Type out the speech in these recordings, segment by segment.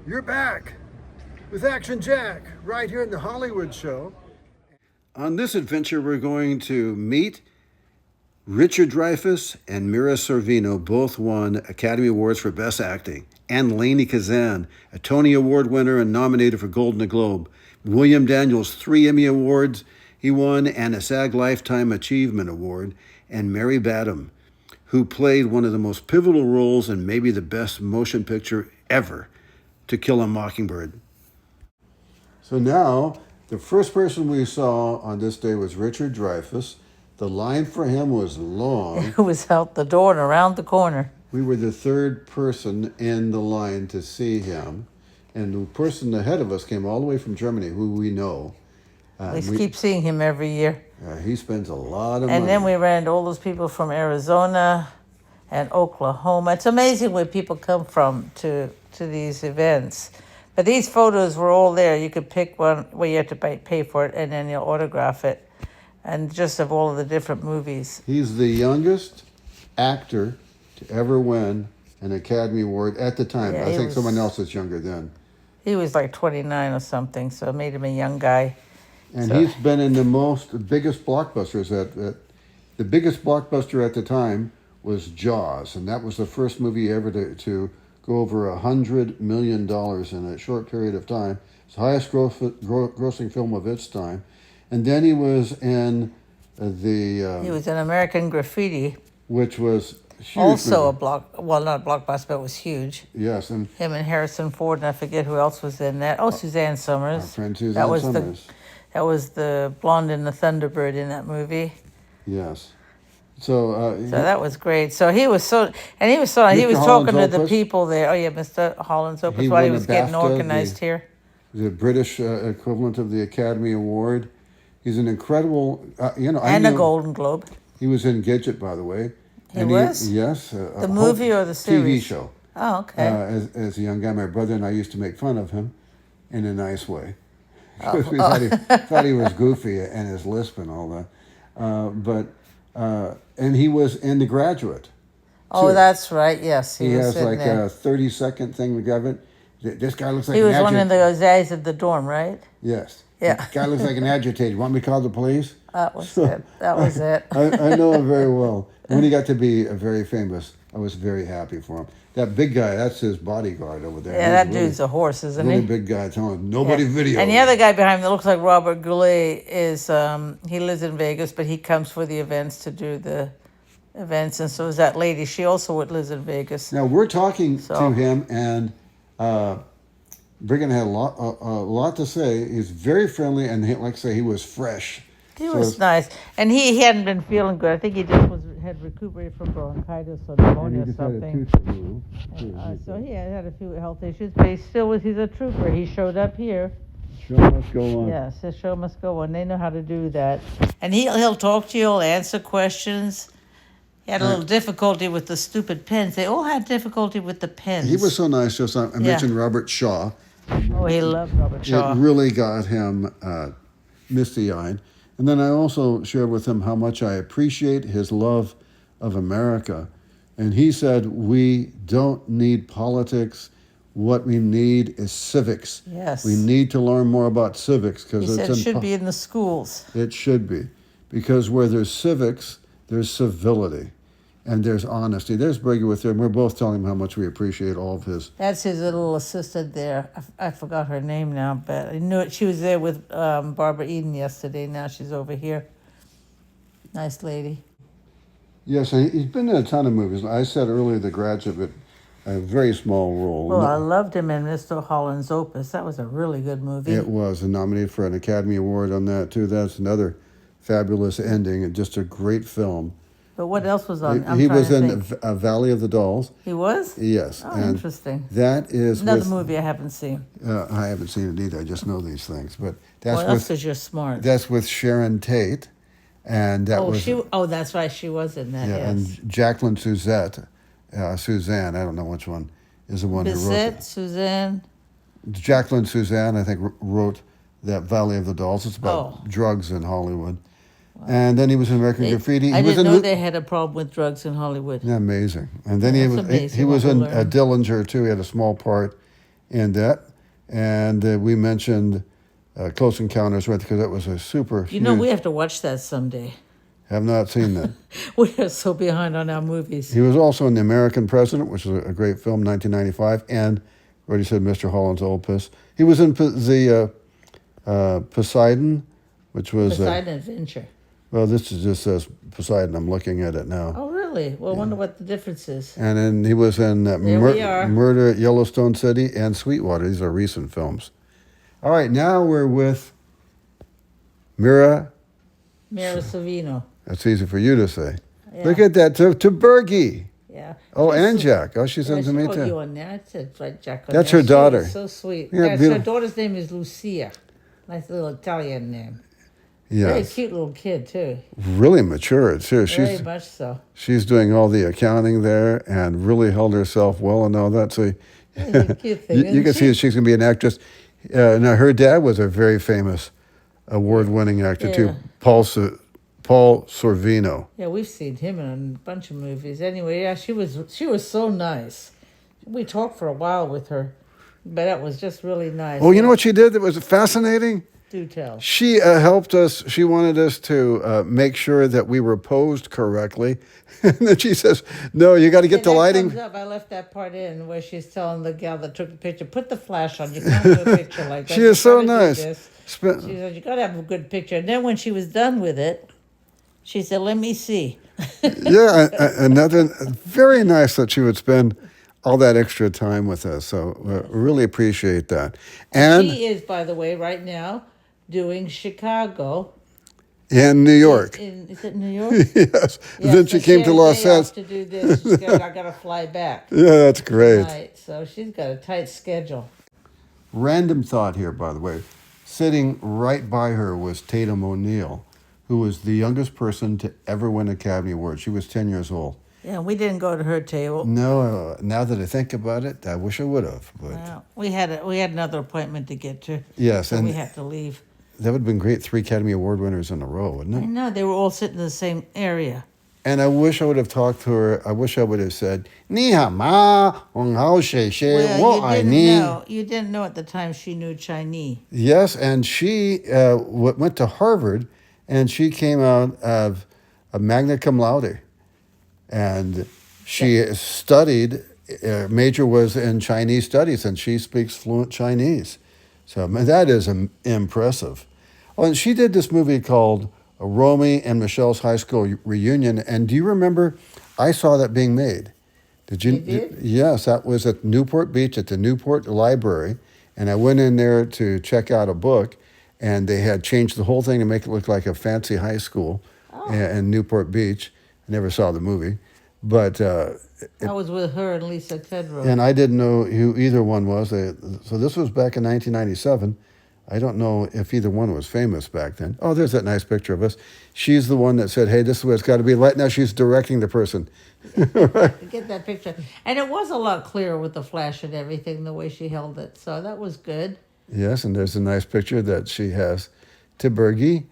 You're back with Action Jack right here in the Hollywood Show. On this adventure, we're going to meet Richard Dreyfus and Mira Sorvino. Both won Academy Awards for Best Acting. And Lainie Kazan, a Tony Award winner and nominated for Golden Globe. William Daniels, 3 Emmy Awards he won and a SAG Lifetime Achievement Award. And Mary Badham, who played one of the most pivotal roles in maybe the best motion picture ever, To Kill a Mockingbird. So now, the first person we saw on this day was Richard Dreyfus. The line for him was long. It was out the door and around the corner. We were the third person in the line to see him. And the person ahead of us came all the way from Germany, who we know. We keep seeing him every year. He spends a lot of money. And then we ran into all those people from Arizona and Oklahoma. It's amazing where people come from to these events. But these photos were all there. You could pick one where you had to pay for it, and then you'll autograph it. And just of all of the different movies. He's the youngest actor to ever win an Academy Award at the time. Yeah, I think someone else was younger then. He was like 29 or something, so it made him a young guy. And he's been in the biggest blockbusters. The biggest blockbuster at the time was Jaws, and that was the first movie ever to go over $100 million in a short period of time. It's the highest grossing film of its time. And then he was in he was in American Graffiti, which was huge. Also not a blockbuster, but it was huge. Yes, and him and Harrison Ford, and I forget who else was in that. Oh, Suzanne Summers. Our friend Suzanne Summers. That was the blonde in the Thunderbird in that movie. Yes. So that was great. So he was talking to the people there. Oh yeah, Mr. Holland's Opus, while he was getting organized here. The British equivalent of the Academy Award. He's an incredible, and a Golden Globe. He was in Gidget, by the way. He was? Yes. The movie or the series? TV show. Oh, okay. As a young guy, my brother and I used to make fun of him in a nice way. Oh. We thought he was goofy and his lisp and all that. And he was in The Graduate. Oh, that's right. Yes, he has like a 30-second thing we got it. This guy looks like he was one of those guys at the dorm, right? Yes. Yeah. This guy looks like an agitator. Want me to call the police? That was it. That was it. I know him very well. When he got to be very famous, I was very happy for him. That big guy, that's his bodyguard over there. Yeah, that dude's a horse, isn't he? Really big guy. Telling him, nobody video. And the other guy behind him that looks like Robert Goulet is, he lives in Vegas, but he comes for the events to do the events. And so is that lady. She also lives in Vegas. Now, we're talking to him, and Brigham had a lot to say. He's very friendly, and like I say, he was fresh. He was nice. And he hadn't been feeling good. I think he just had recuperated from bronchitis or pneumonia or something. So he had a few health issues, but he's a trooper. He showed up here. Show must go on. Yes, the show must go on. They know how to do that. And he'll talk to you, he'll answer questions. He had a little difficulty with the stupid pens. They all had difficulty with the pens. He was so nice. Just I mentioned Robert Shaw. Oh, he loved Robert Shaw. It really got him misty-eyed. And then I also shared with him how much I appreciate his love of America. And he said, we don't need politics. What we need is civics. Yes. We need to learn more about civics. He said it should be in the schools. It should be. Because where there's civics, there's civility. And there's honesty. There's Briggy with him. We're both telling him how much we appreciate all of his. That's his little assistant there. I forgot her name now, but I knew it. She was there with Barbara Eden yesterday. Now she's over here. Nice lady. Yes, he's been in a ton of movies. I said earlier, The Graduate, a very small role. Well, I loved him in Mr. Holland's Opus. That was a really good movie. It was, and nominated for an Academy Award on that, too. That's another fabulous ending and just a great film. But what else was on? He was in Valley of the Dolls. He was? Yes. Oh, interesting. That is another movie I haven't seen. I haven't seen it either. I just know these things. But that's because you're smart. That's with Sharon Tate, and that's right. She was in that. Yeah, yes. And Jacqueline Suzette, Suzanne. I don't know which one is the one who wrote it. Suzanne. Jacqueline Suzanne, I think, wrote that Valley of the Dolls. It's about drugs in Hollywood. Wow. And then he was in American Graffiti. I didn't know they had a problem with drugs in Hollywood. Yeah, amazing. And then he was in Dillinger too. He had a small part in that. And we mentioned Close Encounters, right? Because that was a super You know, huge. we have to watch that someday. Have not seen that. We are so behind on our movies. He was also in The American President, which is a great film, 1995, and already said Mr. Holland's Opus. He was in the Poseidon, which was Poseidon Adventure. well, this is just says Poseidon. I'm looking at it now. Oh, really? Well, I wonder what the difference is. And then he was in we are. Murder at Yellowstone City and Sweetwater. These are recent films. All right, now we're with Mira. Mira Sorvino. That's easy for you to say. Yeah. Look at that, to Bergie. Yeah. Oh, and Jack. Oh, she's into me she too. you on there. I said right, Jack. On That's there. her daughter. So sweet. Yeah, Yeah, her beautiful. daughter's name is Lucia. Nice little Italian name. Very Yes. cute little kid too. Really mature too. Very much so. She's doing all the accounting there and really held herself well and all that. So It's a cute thing. you can see that she's going to be an actress. Now, her dad was a very famous award-winning actor too, Paul Sorvino. Yeah, we've seen him in a bunch of movies. Anyway, yeah, she was so nice. We talked for a while with her, but that was just really nice. Oh, you know what she did that was fascinating? Do tell. She helped us. She wanted us to make sure that we were posed correctly. And then she says, no, you got to get the lighting. Comes up. I left that part in where she's telling the gal that took the picture, put the flash on. You can't do a picture like that. She is so You gotta do nice. this. She said, you got to have a good picture. And then when she was done with it, she said, let me see. Yeah, another very nice that she would spend all that extra time with us. So really appreciate that. And She is, by the way, right now doing Chicago. in New York. Is it New York? Yes. Yeah, Then so she came to had a Los day off Angeles. to do this. I got to fly back. Yeah, that's great. Tonight, so she's got a tight schedule. Random thought here, by the way. Sitting right by her was Tatum O'Neal, who was the youngest person to ever win an Academy Award. She was 10 years old. Yeah, we didn't go to her table. No, now that I think about it, I wish I would have. But Well, we had another appointment to get to. yes, So and we had to leave. that would have been great. 3 Academy Award winners in a row, wouldn't I it? know they were all sitting in the same area. And I wish I would have talked to her. I wish I would have said, "Ni hao ma, hong hao she she, wo ai ni." You didn't know at the time she knew Chinese. Yes, and she went to Harvard, and she came out of a magna cum laude, and she studied. Major was in Chinese studies, and she speaks fluent Chinese. So that is impressive. Oh, and she did this movie called Romy and Michelle's High School Reunion. And do you remember? I saw that being made. Did you? You did? Yes, that was at Newport Beach at the Newport Library, and I went in there to check out a book, and they had changed the whole thing to make it look like a fancy high school in Newport Beach. I never saw the movie, but. I was with her and Lisa Tedrow. And I didn't know who either one was. So this was back in 1997. I don't know if either one was famous back then. Oh, there's that nice picture of us. She's the one that said, hey, this is what it's got to be. Right now she's directing the person. Get that picture. And it was a lot clearer with the flash and everything, the way she held it. So that was good. Yes, and there's a nice picture that she has to Bergie.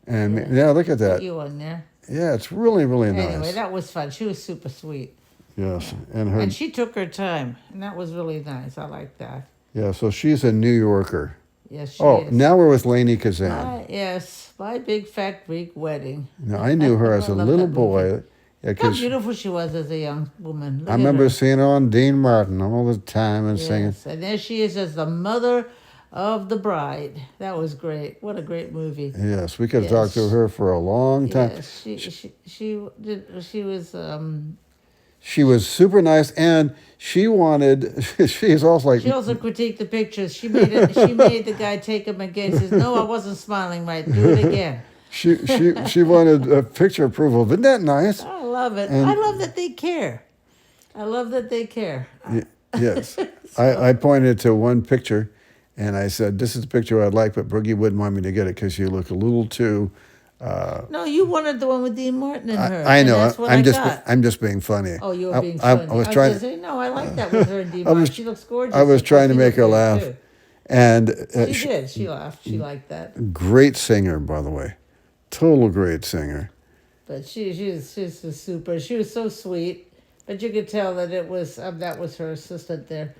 And yeah, look at that. You on there. Yeah, it's really, really Anyway, nice. that was fun. She was super sweet. Yes, and her. And she took her time. And that was really nice. I like that. Yeah, so she's a New Yorker. Yes, she Oh, is. now we're with Lainie Kazan. Yes, my big fat Greek wedding. Now, I knew her as a love little that boy. movie. Yeah, How 'cause beautiful she was as a young woman. Look I at remember her. seeing her on Dean Martin all the time and singing. Yes, and there she is as the mother of the bride. That was great. What a great movie. Yes, we could have Yes. talked to her for a long time. Yes, she was She was super nice, and she wanted. She is also like. she also critiqued the pictures. She made the guy take them again. She says, "No, I wasn't smiling right. Do it again." She wanted a picture approval. Isn't that nice? I love it. And- I love that they care. I love that they care. Yes, I pointed to one picture, and I said, "This is the picture I'd like," but Broogie wouldn't want me to get it because you look a little too. No, you wanted the one with Dean Martin and her. I and know. that's what I got. I'm just being funny. Oh, you were being I funny. was trying. gonna say, no, I like that with her and Dean Martin. She looks gorgeous. I was trying to She make her looked laugh, good, and too. She did. She laughed. She liked that. great singer, by the way, total great singer. But she's super. She was so sweet. But you could tell that that was her assistant there.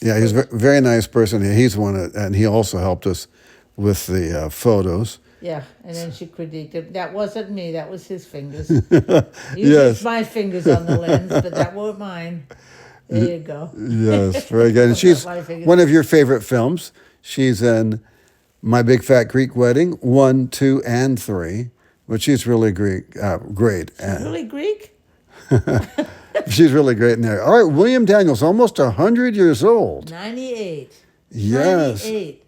Yeah, he's a very nice person. He's and he also helped us with the photos. Yeah, and then she critiqued it. That wasn't me. That was his fingers. Usually it's Yes. my fingers on the lens, but that weren't mine. There you go. Yes, very good. And Not she's my fingers. one of your favorite films. She's in My Big Fat Greek Wedding 1, 2, and 3, which she's really great. Great. Really Greek? She's really great in there. All right, William Daniels, almost 100 years old. 98. Yes. 98.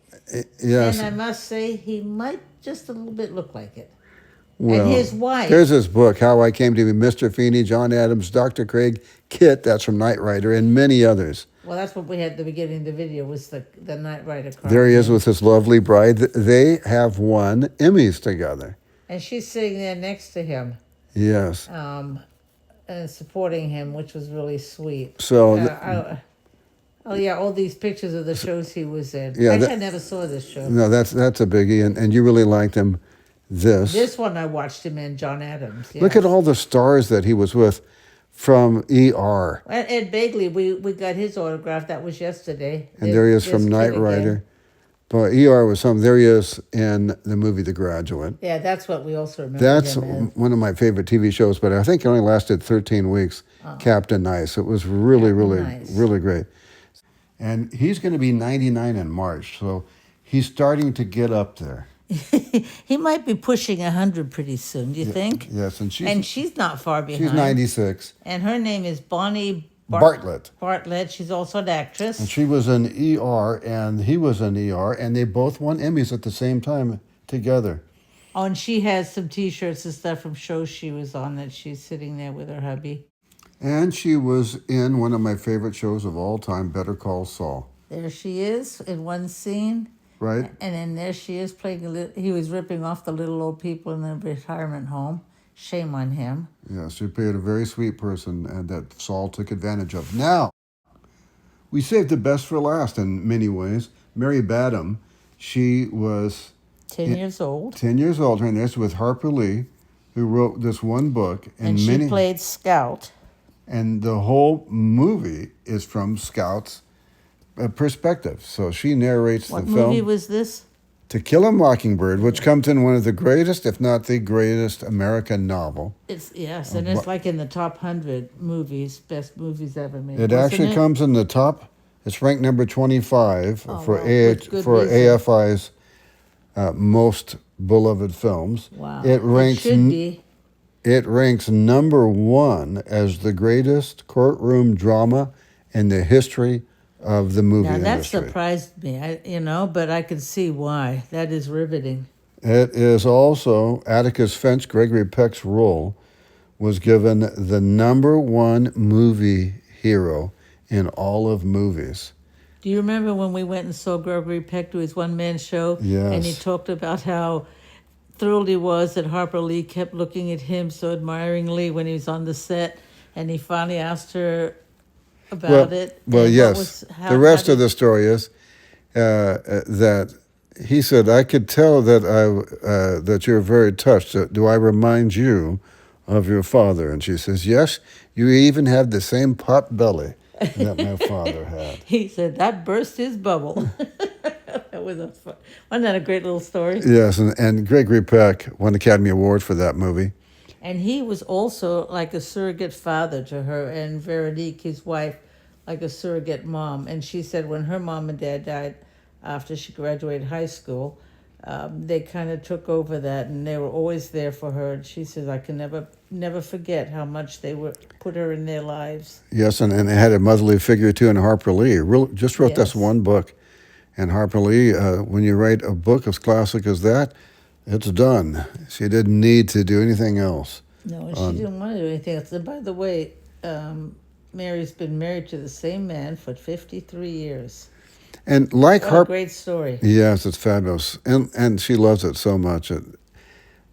Yes. And I must say, he might just a little bit look like it. Well, and his wife. There's his book, How I Came to Be Mr. Feeney, John Adams, Dr. Craig, Kit, that's from Knight Rider, and many others. Well, that's what we had at the beginning of the video, was the Knight Rider car. There he is with his lovely bride. They have won Emmys together. And she's sitting there next to him. Yes. And supporting him, which was really sweet. So, oh yeah, all these pictures of the shows he was in. Yeah, Actually, I never saw this show. no, that's a biggie, and you really liked him. This one I watched him in, John Adams. Yes. Look at all the stars that he was with from ER. And Ed Begley, we got his autograph. That was yesterday. And there he is from Knight Rider. But ER was something. There he is in the movie The Graduate. Yeah, that's what we also remember. That's him as. one of my favorite TV shows, but I think it only lasted 13 weeks. Captain Nice. It was really, Nice. really great. And he's going to be 99 in March, so he's starting to get up there. He might be pushing 100 pretty soon, do you think? Yes, and she's not far behind. she's 96. And her name is Bonnie Bartlett. Bartlett. She's also an actress. And she was in ER, and he was in ER, and they both won Emmys at the same time together. Oh, and she has some T-shirts and stuff from shows she was on that she's sitting there with her hubby. And she was in one of my favorite shows of all time, Better Call Saul. There she is in one scene. Right? And then there she is playing he was ripping off the little old people in the retirement home. Shame on him. Yeah, she played a very sweet person and that Saul took advantage of. Now, we saved the best for last in many ways. Mary Badham, she was 10 years old. 10 years old, and this with Harper Lee, who wrote this one book. And she played Scout. And the whole movie is from Scout's perspective. So she narrates the film. What movie was this? To Kill a Mockingbird, which comes in one of the greatest, if not the greatest, American novel. Yes, and it's like in the top 100 movies, best movies ever made. It actually comes in the top. It's ranked number 25 for AFI's most beloved films. Wow. It should be. It ranks number 1 as the greatest courtroom drama in the history of the movie industry. That surprised me, but I can see why. That is riveting. It is also Atticus Finch, Gregory Peck's role, was given the number 1 movie hero in all of movies. Do you remember when we went and saw Gregory Peck do his one-man show? Yes. And he talked about how thrilled he was that Harper Lee kept looking at him so admiringly when he was on the set, and he finally asked her about it. Well, yes. The rest of the story is that he said, "I could tell that that you're very touched. Do I remind you of your father?" And she says, "Yes. You even have the same pot belly that my father had." He said that burst his bubble. That was wasn't that a great little story? Yes, and Gregory Peck won the Academy Award for that movie. And he was also like a surrogate father to her, and Veronique, his wife, like a surrogate mom. And she said when her mom and dad died after she graduated high school, they kind of took over that, and they were always there for her. And she says, I can never forget how much they put her in their lives. Yes, and they had a motherly figure too in Harper Lee. Just wrote this one book. And Harper Lee, when you write a book as classic as that, it's done. She didn't need to do anything else. No, and she didn't want to do anything else. And by the way, Mary's been married to the same man for 53 years. And like What a great story. Yes, it's fabulous. And she loves it so much.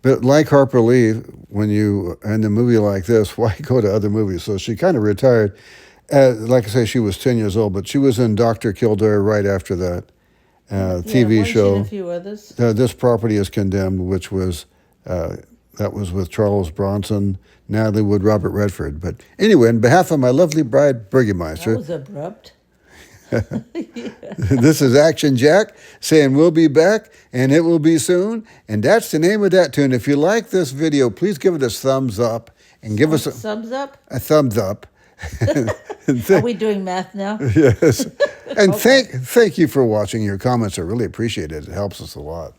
But like Harper Lee, when you, in a movie like this, why go to other movies? So she kind of retired. Like I say, she was 10 years old, but she was in Dr. Kildare right after that TV show. She in a few others. This Property is Condemned, which was, that was with Charles Bronson, Natalie Wood, Robert Redford. But anyway, on behalf of my lovely bride, Burgermeister. That was abrupt. This is Action Jack saying we'll be back and it will be soon. And that's the name of that tune. If you like this video, please give it a thumbs up and give us Thumbs up? a thumbs up. Are we doing math now? Yes. And thank you for watching. Your comments are really appreciated. It helps us a lot.